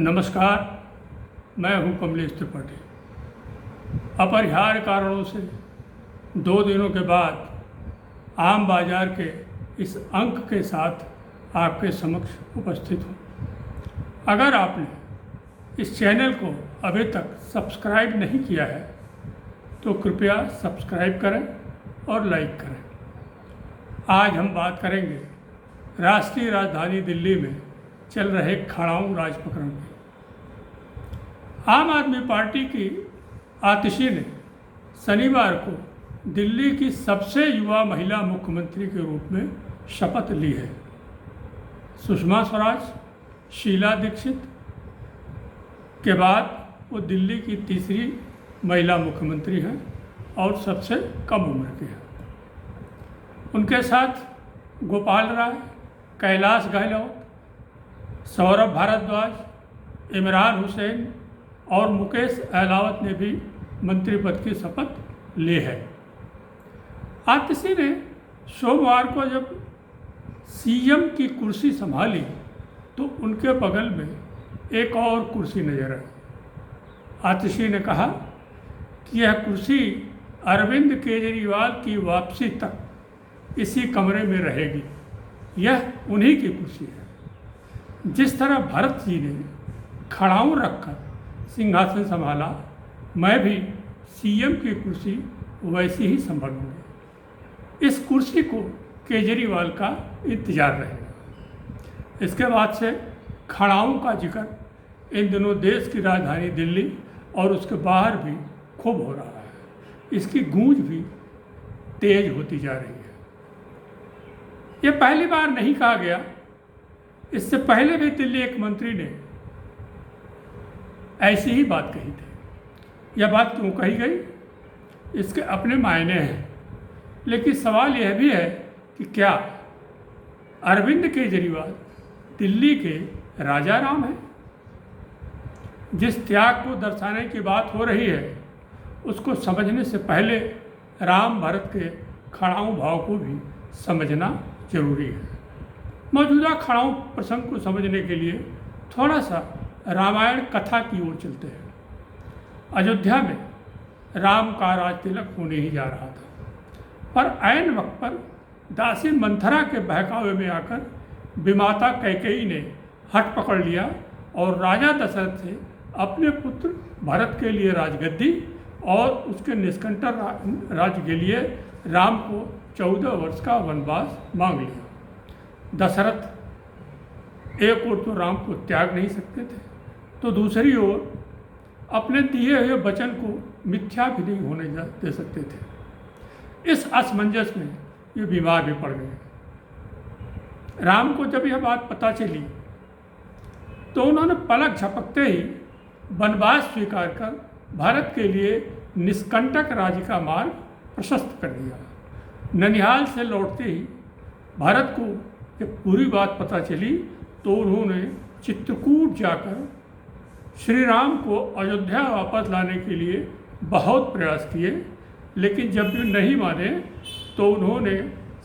नमस्कार, मैं हूं कमलेश त्रिपाठी। अपरिहार्य कारणों से 2 दिनों के बाद आम बाजार के इस अंक के साथ आपके समक्ष उपस्थित हूं। अगर आपने इस चैनल को अभी तक सब्सक्राइब नहीं किया है तो कृपया सब्सक्राइब करें और लाइक करें। आज हम बात करेंगे राष्ट्रीय राजधानी दिल्ली में चल रहे खड़ाऊ राज प्रकरण की। आम आदमी पार्टी की आतिशी ने शनिवार को दिल्ली की सबसे युवा महिला मुख्यमंत्री के रूप में शपथ ली है। सुषमा स्वराज, शीला दीक्षित के बाद वो दिल्ली की तीसरी महिला मुख्यमंत्री हैं और सबसे कम उम्र की हैं। उनके साथ गोपाल राय, कैलाश गहलोत, सौरभ भारद्वाज, इमरान हुसैन और मुकेश अहलावत ने भी मंत्री पद की शपथ ली है। आतिशी ने सोमवार को जब सीएम की कुर्सी संभाली तो उनके बगल में एक और कुर्सी नजर आई। आतिशी ने कहा कि यह कुर्सी अरविंद केजरीवाल की वापसी तक इसी कमरे में रहेगी। यह उन्हीं की कुर्सी है। जिस तरह भरत जी ने खड़ाऊ रखकर सिंहासन संभाला, मैं भी सीएम की कुर्सी वैसी ही संभालूंगी। इस कुर्सी को केजरीवाल का इंतजार रहेगा। इसके बाद से खड़ाऊ का जिक्र इन दिनों देश की राजधानी दिल्ली और उसके बाहर भी खूब हो रहा है। इसकी गूंज भी तेज होती जा रही है। यह पहली बार नहीं कहा गया। इससे पहले भी दिल्ली एक मंत्री ने ऐसी ही बात कही थी। यह बात क्यों कही गई, इसके अपने मायने हैं, लेकिन सवाल यह भी है कि क्या अरविंद केजरीवाल दिल्ली के राजा राम हैं? जिस त्याग को दर्शाने की बात हो रही है उसको समझने से पहले राम भरत के खड़ाऊ भाव को भी समझना जरूरी है। मौजूदा खड़ाऊ प्रसंग को समझने के लिए थोड़ा सा रामायण कथा की ओर चलते हैं। अयोध्या में राम का राज तिलक होने ही जा रहा था, पर ऐन वक्त पर दासी मंथरा के बहकावे में आकर विमाता कैकेयी ने हट पकड़ लिया और राजा दशरथ से अपने पुत्र भरत के लिए राजगद्दी और उसके निष्कंटक राज्य के लिए राम को 14 वर्ष का वनवास मांग लिया। दशरथ एक ओर तो राम को त्याग नहीं सकते थे, तो दूसरी ओर अपने दिए हुए वचन को मिथ्या भी नहीं होने दे सकते थे। इस असमंजस में ये बीमार भी पड़ गए। राम को जब यह बात पता चली तो उन्होंने पलक झपकते ही वनवास स्वीकार कर भारत के लिए निष्कंटक राज्य का मार्ग प्रशस्त कर दिया। ननिहाल से लौटते ही भारत को जब पूरी बात पता चली तो उन्होंने चित्रकूट जाकर श्री राम को अयोध्या वापस लाने के लिए बहुत प्रयास किए, लेकिन जब भी नहीं माने तो उन्होंने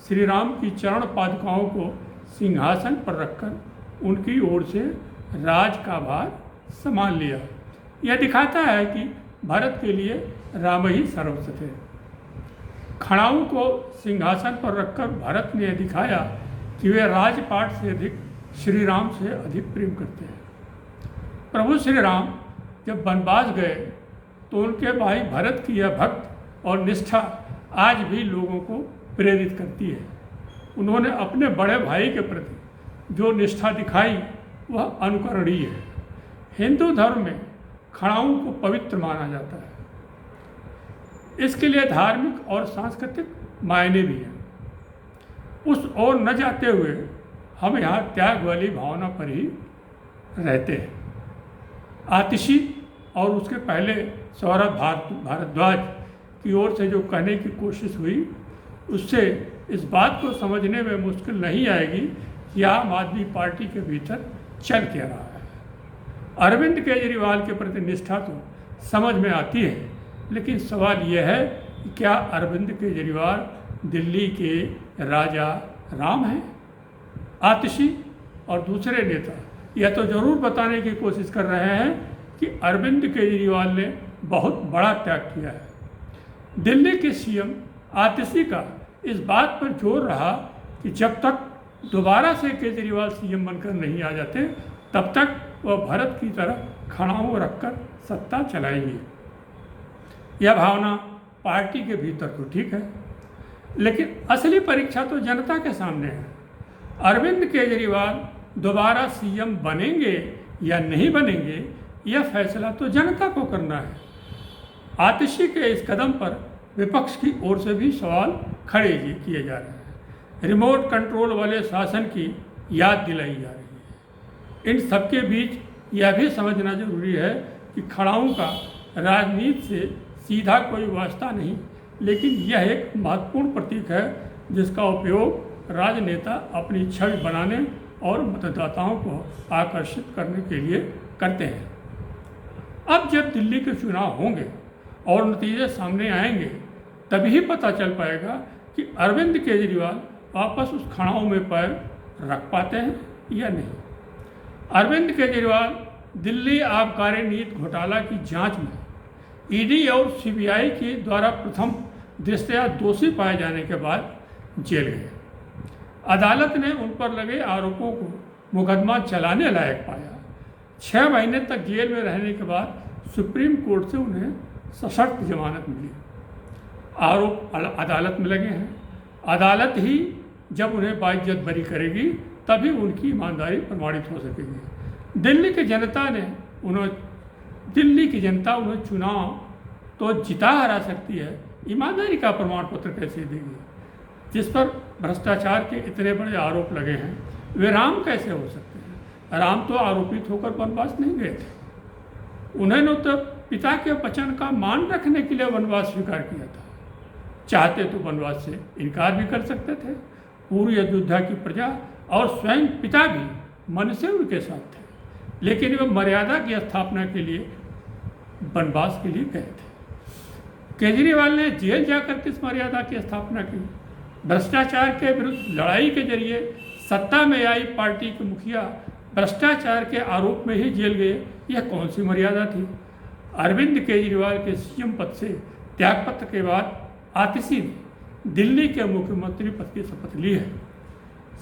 श्री राम की चरण पादुकाओं को सिंहासन पर रखकर उनकी ओर से राज का भार संभाल लिया। यह दिखाता है कि भारत के लिए राम ही सर्वस्व थे। खड़ाऊ को सिंहासन पर रखकर भारत ने यह दिखाया कि वे राजपाट से अधिक श्री राम से अधिक प्रेम करते हैं। प्रभु श्री राम जब वनवास गए तो उनके भाई भरत की यह भक्त और निष्ठा आज भी लोगों को प्रेरित करती है। उन्होंने अपने बड़े भाई के प्रति जो निष्ठा दिखाई वह अनुकरणीय है। हिंदू धर्म में खड़ाऊ को पवित्र माना जाता है। इसके लिए धार्मिक और सांस्कृतिक मायने भी हैं। उस ओर न जाते हुए हम यहाँ त्याग वाली भावना पर ही रहते हैं। आतिशी और उसके पहले सौरभ भारद्वाज की ओर से जो कहने की कोशिश हुई उससे इस बात को समझने में मुश्किल नहीं आएगी कि आम आदमी पार्टी के भीतर चल क्या रहा है। अरविंद केजरीवाल के प्रति निष्ठा तो समझ में आती है, लेकिन सवाल यह है कि क्या अरविंद केजरीवाल दिल्ली के राजा राम हैं? आतिशी और दूसरे नेता यह तो ज़रूर बताने की कोशिश कर रहे हैं कि अरविंद केजरीवाल ने बहुत बड़ा त्याग किया है। दिल्ली के सीएम आतिशी का इस बात पर जोर रहा कि जब तक दोबारा से केजरीवाल सीएम बनकर नहीं आ जाते तब तक वह भारत की तरह खड़ाऊ रखकर सत्ता चलाएंगे। यह भावना पार्टी के भीतर तो ठीक है, लेकिन असली परीक्षा तो जनता के सामने है। अरविंद केजरीवाल दोबारा सीएम बनेंगे या नहीं बनेंगे, यह फैसला तो जनता को करना है। आतिशी के इस कदम पर विपक्ष की ओर से भी सवाल खड़े किए जा रहे हैं। रिमोट कंट्रोल वाले शासन की याद दिलाई जा रही है। इन सबके बीच यह भी समझना जरूरी है कि खड़ाऊ का राजनीति से सीधा कोई वास्ता नहीं, लेकिन यह एक महत्वपूर्ण प्रतीक है जिसका उपयोग राजनेता अपनी छवि बनाने और मतदाताओं को आकर्षित करने के लिए करते हैं। अब जब दिल्ली के चुनाव होंगे और नतीजे सामने आएंगे, तभी पता चल पाएगा कि अरविंद केजरीवाल वापस उस खड़ाऊ में पैर रख पाते हैं या नहीं। अरविंद केजरीवाल दिल्ली आबकारी नीति घोटाला की जांच में ईडी और सीबीआई के द्वारा प्रथम दृष्टया दोषी पाए जाने के बाद जेल गए। अदालत ने उन पर लगे आरोपों को मुकदमा चलाने लायक पाया। 6 महीने तक जेल में रहने के बाद सुप्रीम कोर्ट से उन्हें सशर्त जमानत मिली। आरोप अदालत में लगे हैं। अदालत ही जब उन्हें बाइज्जत बरी करेगी तभी उनकी ईमानदारी प्रमाणित हो सकेगी। दिल्ली की जनता उन्हें चुनाव तो जिता हरा सकती है, ईमानदारी का प्रमाण पत्र कैसे देगी? जिस पर भ्रष्टाचार के इतने बड़े आरोप लगे हैं, वे राम कैसे हो सकते हैं? राम तो आरोपित होकर वनवास नहीं गए थे। उन्होंने तो पिता के वचन का मान रखने के लिए वनवास स्वीकार किया था। चाहते तो वनवास से इनकार भी कर सकते थे। पूरी अयोध्या की प्रजा और स्वयं पिता भी मन से उनके साथ थे, लेकिन वे मर्यादा की स्थापना के लिए वनवास के लिए गए थे। केजरीवाल ने जेल जाकर किस मर्यादा की स्थापना की? भ्रष्टाचार के विरुद्ध लड़ाई के जरिए सत्ता में आई पार्टी के मुखिया भ्रष्टाचार के आरोप में ही जेल गए। यह कौन सी मर्यादा थी? अरविंद केजरीवाल के सीएम पद से त्यागपत्र के बाद आतिशी ने दिल्ली के मुख्यमंत्री पद की शपथ ली है।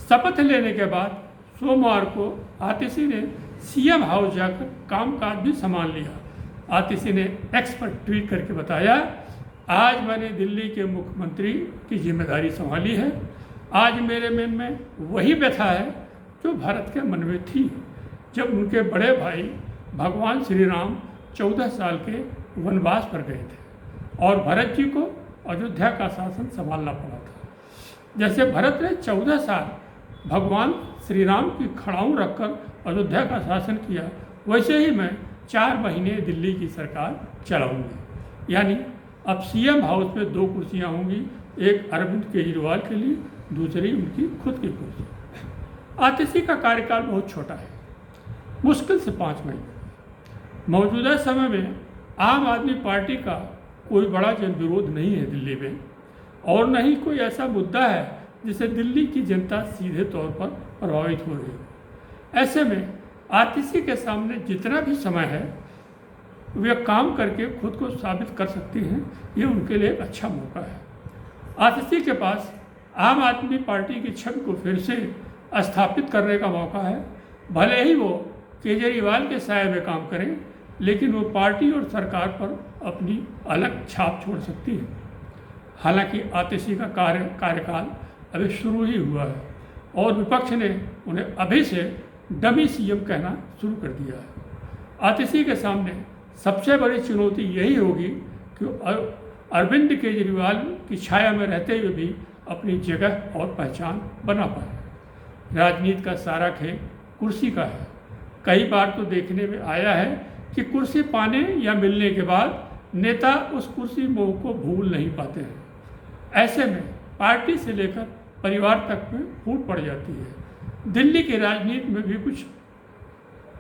शपथ लेने के बाद सोमवार को आतिशी ने सीएम हाउस जाकर कामकाज भी संभाल लिया। आतिशी ने एक्स पर ट्वीट करके बताया, आज मैंने दिल्ली के मुख्यमंत्री की जिम्मेदारी संभाली है। आज मेरे मन में वही व्यथा है जो भारत के मन में थी जब उनके बड़े भाई भगवान श्री राम 14 साल के वनवास पर गए थे और भरत जी को अयोध्या का शासन संभालना पड़ा था। जैसे भरत ने 14 साल भगवान श्री राम की खड़ाऊ रखकर अयोध्या का शासन किया, वैसे ही मैं 4 महीने दिल्ली की सरकार चलाऊंगी। यानी अब सीएम हाउस में 2 कुर्सियां होंगी, एक अरविंद केजरीवाल के लिए, दूसरी उनकी खुद की कुर्सी। आतिशी का कार्यकाल बहुत छोटा है, मुश्किल से 5 महीने। मौजूदा समय में आम आदमी पार्टी का कोई बड़ा जन विरोध नहीं है दिल्ली में, और न ही कोई ऐसा मुद्दा है जिससे दिल्ली की जनता सीधे तौर पर प्रभावित हो रही है। ऐसे में आतिशी के सामने जितना भी समय है वे काम करके खुद को साबित कर सकती हैं। ये उनके लिए एक अच्छा मौका है। आतिशी के पास आम आदमी पार्टी की छवि को फिर से स्थापित करने का मौका है। भले ही वो केजरीवाल के साये में काम करें, लेकिन वो पार्टी और सरकार पर अपनी अलग छाप छोड़ सकती है। हालांकि आतिशी का कार्यकाल अभी शुरू ही हुआ है और विपक्ष ने उन्हें अभी से डमी सीएम कहना शुरू कर दिया है। आतिशी के सामने सबसे बड़ी चुनौती यही होगी कि अरविंद केजरीवाल की छाया में रहते हुए भी अपनी जगह और पहचान बना पाए। राजनीति का सारा खेल कुर्सी का है। कई बार तो देखने में आया है कि कुर्सी पाने या मिलने के बाद नेता उस कुर्सी मोह को भूल नहीं पाते हैं। ऐसे में पार्टी से लेकर परिवार तक में फूट पड़ जाती है। दिल्ली की राजनीति में भी कुछ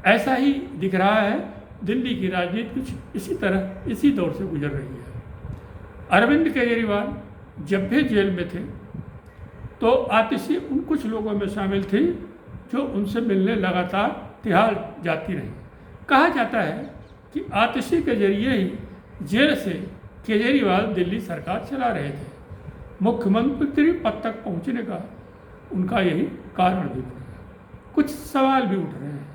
ऐसा ही दिख रहा है। दिल्ली की राजनीति कुछ इसी दौर से गुजर रही है। अरविंद केजरीवाल जब भी जेल में थे तो आतिशी उन कुछ लोगों में शामिल थी जो उनसे मिलने लगातार तिहाड़ जाती रही। कहा जाता है कि आतिशी के जरिए ही जेल से केजरीवाल दिल्ली सरकार चला रहे थे। मुख्यमंत्री पद तक पहुंचने का उनका यही कारण भी बनेगा। कुछ सवाल भी उठ रहे हैं,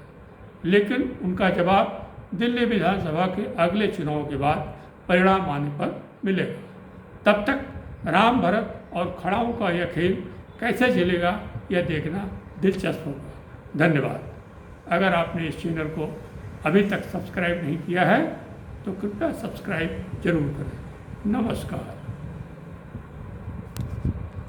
लेकिन उनका जवाब दिल्ली विधानसभा के अगले चुनाव के बाद परिणाम आने पर मिलेगा। तब तक राम भरत और खड़ाऊ का यह खेल कैसे चलेगा, यह देखना दिलचस्प होगा। धन्यवाद। अगर आपने इस चैनल को अभी तक सब्सक्राइब नहीं किया है तो कृपया सब्सक्राइब जरूर करें। नमस्कार।